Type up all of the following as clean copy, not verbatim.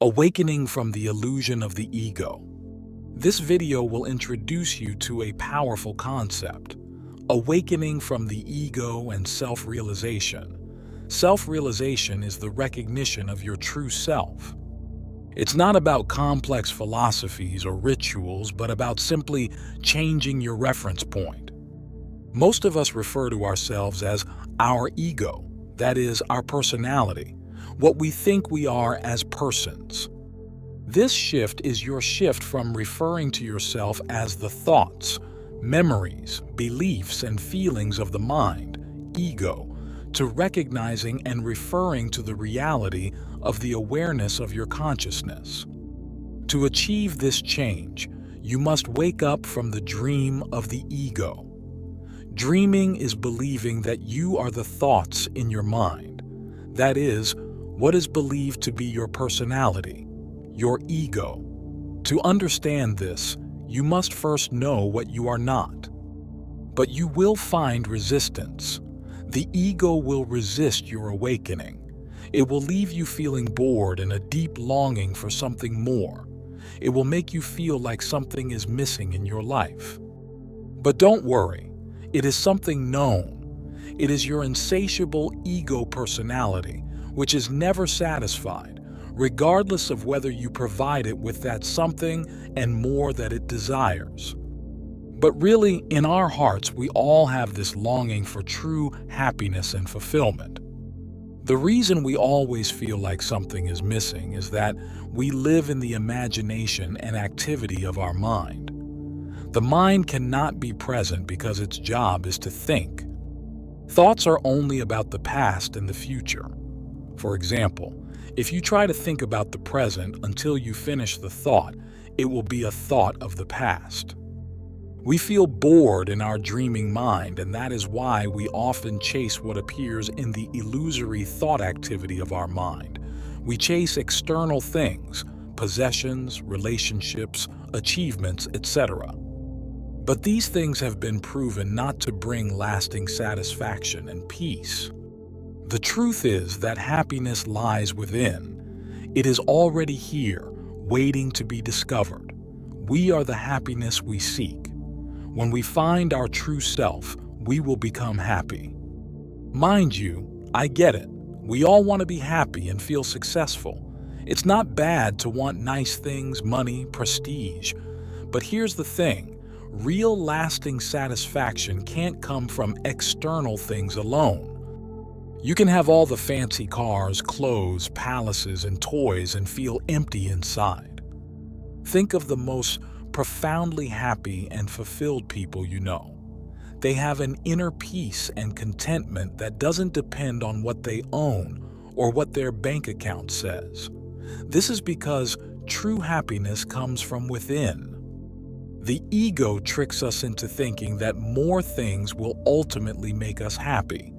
Awakening from the illusion of the ego. This video will introduce you to a powerful concept: awakening from the ego and self-realization. Self-realization is the recognition of your true self. It's not about complex philosophies or rituals, but about simply changing your reference point. Most of us refer to ourselves as our ego, that is, our personality, what we think we are as persons. This shift is your shift from referring to yourself as the thoughts, memories, beliefs, and feelings of the mind, ego, to recognizing and referring to the reality of the awareness of your consciousness. To achieve this change, you must wake up from the dream of the ego. Dreaming is believing that you are the thoughts in your mind. That is, what is believed to be your personality, your ego. To understand this, you must first know what you are not. But you will find resistance. The ego will resist your awakening. It will leave you feeling bored and a deep longing for something more. It will make you feel like something is missing in your life. But don't worry, it is something known. It is your insatiable ego personality, which is never satisfied, regardless of whether you provide it with that something and more that it desires. But really, in our hearts, we all have this longing for true happiness and fulfillment. The reason we always feel like something is missing is that we live in the imagination and activity of our mind. The mind cannot be present because its job is to think. Thoughts are only about the past and the future. For example, if you try to think about the present until you finish the thought, it will be a thought of the past. We feel bored in our dreaming mind, and that is why we often chase what appears in the illusory thought activity of our mind. We chase external things, possessions, relationships, achievements, etc. But these things have been proven not to bring lasting satisfaction and peace. The truth is that happiness lies within. It is already here, waiting to be discovered. We are the happiness we seek. When we find our true self, we will become happy. Mind you, I get it. We all want to be happy and feel successful. It's not bad to want nice things, money, prestige. But here's the thing. Real lasting satisfaction can't come from external things alone. You can have all the fancy cars, clothes, palaces, and toys and feel empty inside. Think of the most profoundly happy and fulfilled people you know. They have an inner peace and contentment that doesn't depend on what they own or what their bank account says. This is because true happiness comes from within. The ego tricks us into thinking that more things will ultimately make us happy.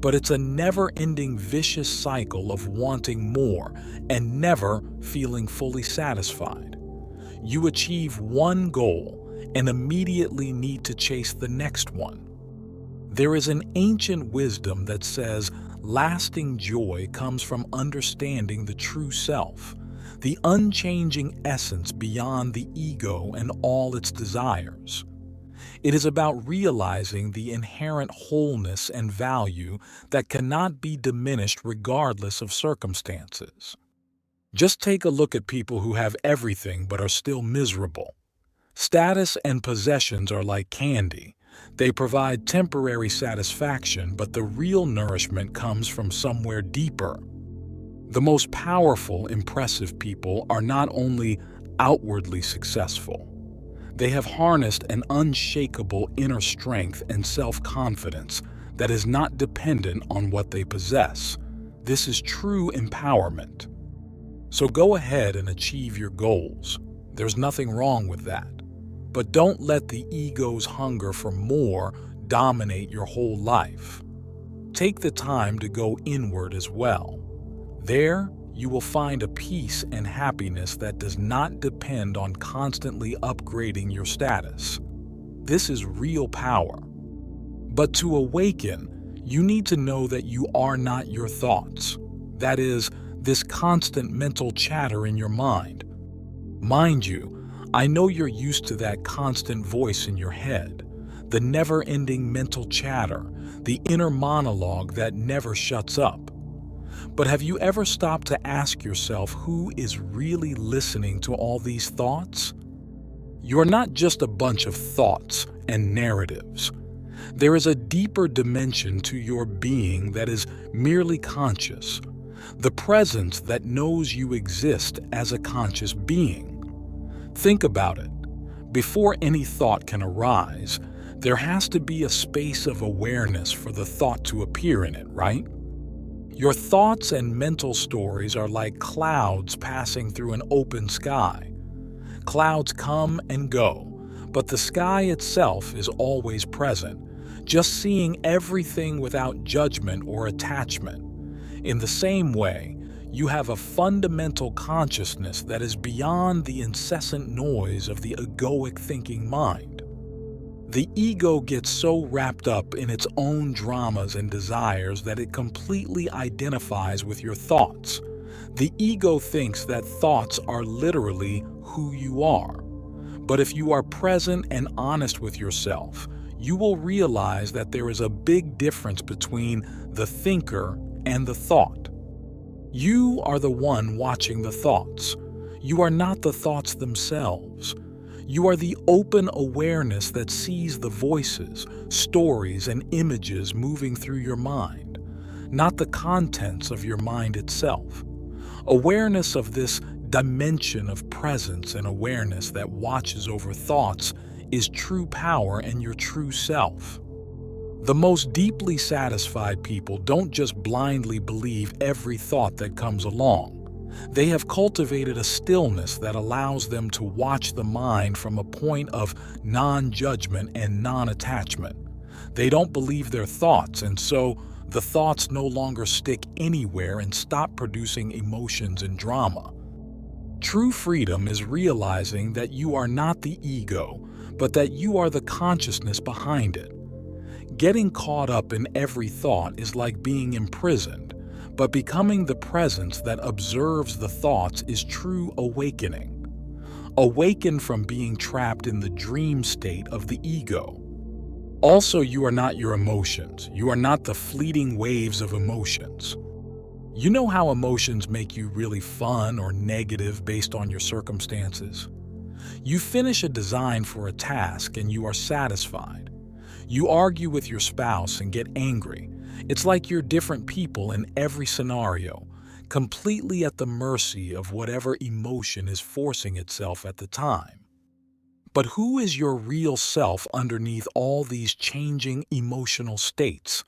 But it's a never-ending vicious cycle of wanting more and never feeling fully satisfied. You achieve one goal and immediately need to chase the next one. There is an ancient wisdom that says lasting joy comes from understanding the true self, the unchanging essence beyond the ego and all its desires. It is about realizing the inherent wholeness and value that cannot be diminished regardless of circumstances. Just take a look at people who have everything but are still miserable. Status and possessions are like candy. They provide temporary satisfaction, but the real nourishment comes from somewhere deeper. The most powerful, impressive people are not only outwardly successful. They have harnessed an unshakable inner strength and self-confidence that is not dependent on what they possess. This is true empowerment. So go ahead and achieve your goals. There's nothing wrong with that. But don't let the ego's hunger for more dominate your whole life. Take the time to go inward as well. There, you will find a peace and happiness that does not depend on constantly upgrading your status. This is real power. But to awaken, you need to know that you are not your thoughts. That is, this constant mental chatter in your mind. Mind you, I know you're used to that constant voice in your head, the never-ending mental chatter, the inner monologue that never shuts up. But have you ever stopped to ask yourself who is really listening to all these thoughts? You're not just a bunch of thoughts and narratives. There is a deeper dimension to your being that is merely conscious, the presence that knows you exist as a conscious being. Think about it. Before any thought can arise, there has to be a space of awareness for the thought to appear in it, right? Your thoughts and mental stories are like clouds passing through an open sky. Clouds come and go, but the sky itself is always present, just seeing everything without judgment or attachment. In the same way, you have a fundamental consciousness that is beyond the incessant noise of the egoic thinking mind. The ego gets so wrapped up in its own dramas and desires that it completely identifies with your thoughts. The ego thinks that thoughts are literally who you are. But if you are present and honest with yourself, you will realize that there is a big difference between the thinker and the thought. You are the one watching the thoughts. You are not the thoughts themselves. You are the open awareness that sees the voices, stories, and images moving through your mind, not the contents of your mind itself. Awareness of this dimension of presence and awareness that watches over thoughts is true power and your true self. The most deeply satisfied people don't just blindly believe every thought that comes along. They have cultivated a stillness that allows them to watch the mind from a point of non-judgment and non-attachment. They don't believe their thoughts, and so the thoughts no longer stick anywhere and stop producing emotions and drama. True freedom is realizing that you are not the ego, but that you are the consciousness behind it. Getting caught up in every thought is like being imprisoned, but becoming the presence that observes the thoughts is true awakening. Awaken from being trapped in the dream state of the ego. Also, you are not your emotions. You are not the fleeting waves of emotions. You know how emotions make you really fun or negative based on your circumstances? You finish a design for a task and you are satisfied. You argue with your spouse and get angry. It's like you're different people in every scenario, completely at the mercy of whatever emotion is forcing itself at the time. But who is your real self underneath all these changing emotional states?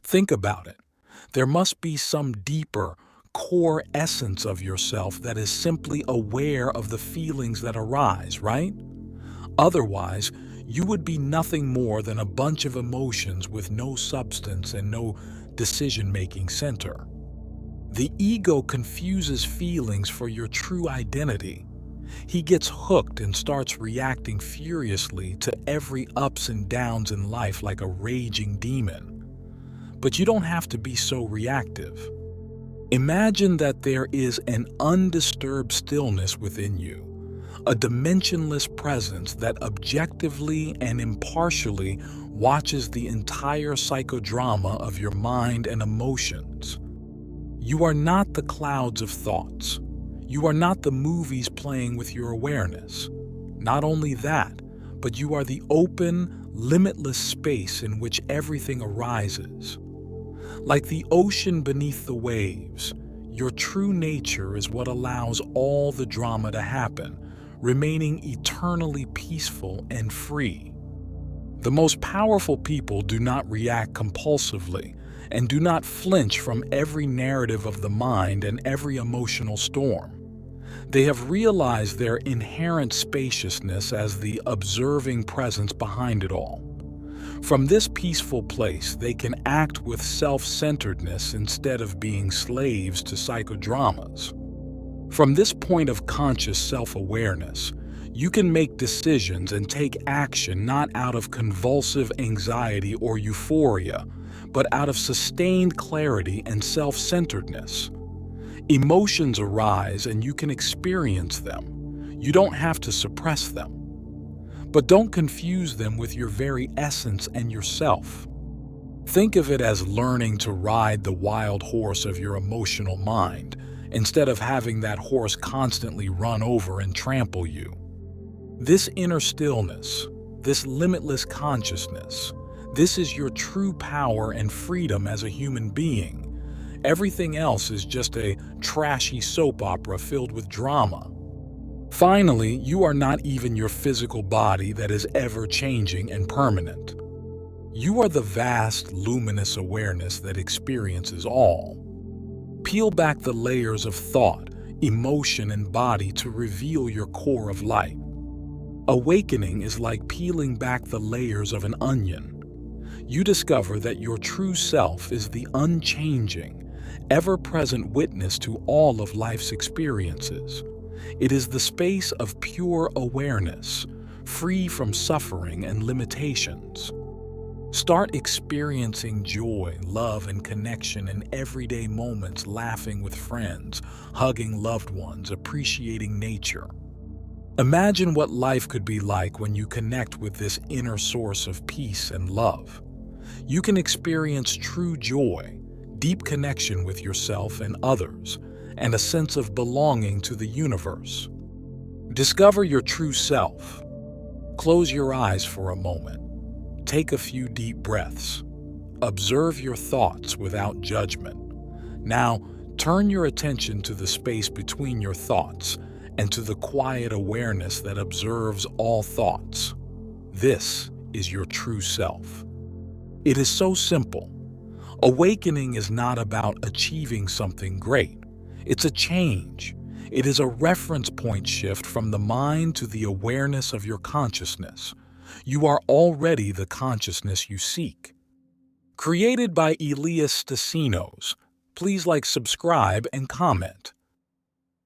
Think about it. There must be some deeper, core essence of yourself that is simply aware of the feelings that arise, right? Otherwise, you would be nothing more than a bunch of emotions with no substance and no decision-making center. The ego confuses feelings for your true identity. He gets hooked and starts reacting furiously to every ups and downs in life like a raging demon. But you don't have to be so reactive. Imagine that there is an undisturbed stillness within you, a dimensionless presence that objectively and impartially watches the entire psychodrama of your mind and emotions. You are not the clouds of thoughts. You are not the movies playing with your awareness. Not only that, but you are the open, limitless space in which everything arises. Like the ocean beneath the waves, your true nature is what allows all the drama to happen, remaining eternally peaceful and free. The most powerful people do not react compulsively and do not flinch from every narrative of the mind and every emotional storm. They have realized their inherent spaciousness as the observing presence behind it all. From this peaceful place, they can act with self-centeredness instead of being slaves to psychodramas. From this point of conscious self-awareness, you can make decisions and take action not out of convulsive anxiety or euphoria, but out of sustained clarity and self-centeredness. Emotions arise and you can experience them. You don't have to suppress them. But don't confuse them with your very essence and yourself. Think of it as learning to ride the wild horse of your emotional mind, instead of having that horse constantly run over and trample you. This inner stillness, this limitless consciousness, this is your true power and freedom as a human being. Everything else is just a trashy soap opera filled with drama. Finally, you are not even your physical body that is ever-changing and permanent. You are the vast, luminous awareness that experiences all. Peel back the layers of thought, emotion, and body to reveal your core of light. Awakening is like peeling back the layers of an onion. You discover that your true self is the unchanging, ever-present witness to all of life's experiences. It is the space of pure awareness, free from suffering and limitations. Start experiencing joy, love, and connection in everyday moments, laughing with friends, hugging loved ones, appreciating nature. Imagine what life could be like when you connect with this inner source of peace and love. You can experience true joy, deep connection with yourself and others, and a sense of belonging to the universe. Discover your true self. Close your eyes for a moment. Take a few deep breaths. Observe your thoughts without judgment. Now, turn your attention to the space between your thoughts and to the quiet awareness that observes all thoughts. This is your true self. It is so simple. Awakening is not about achieving something great. It's a change. It is a reference point shift from the mind to the awareness of your consciousness. You are already the consciousness you seek. Created by Elias Stasinos. Please like, subscribe, and comment.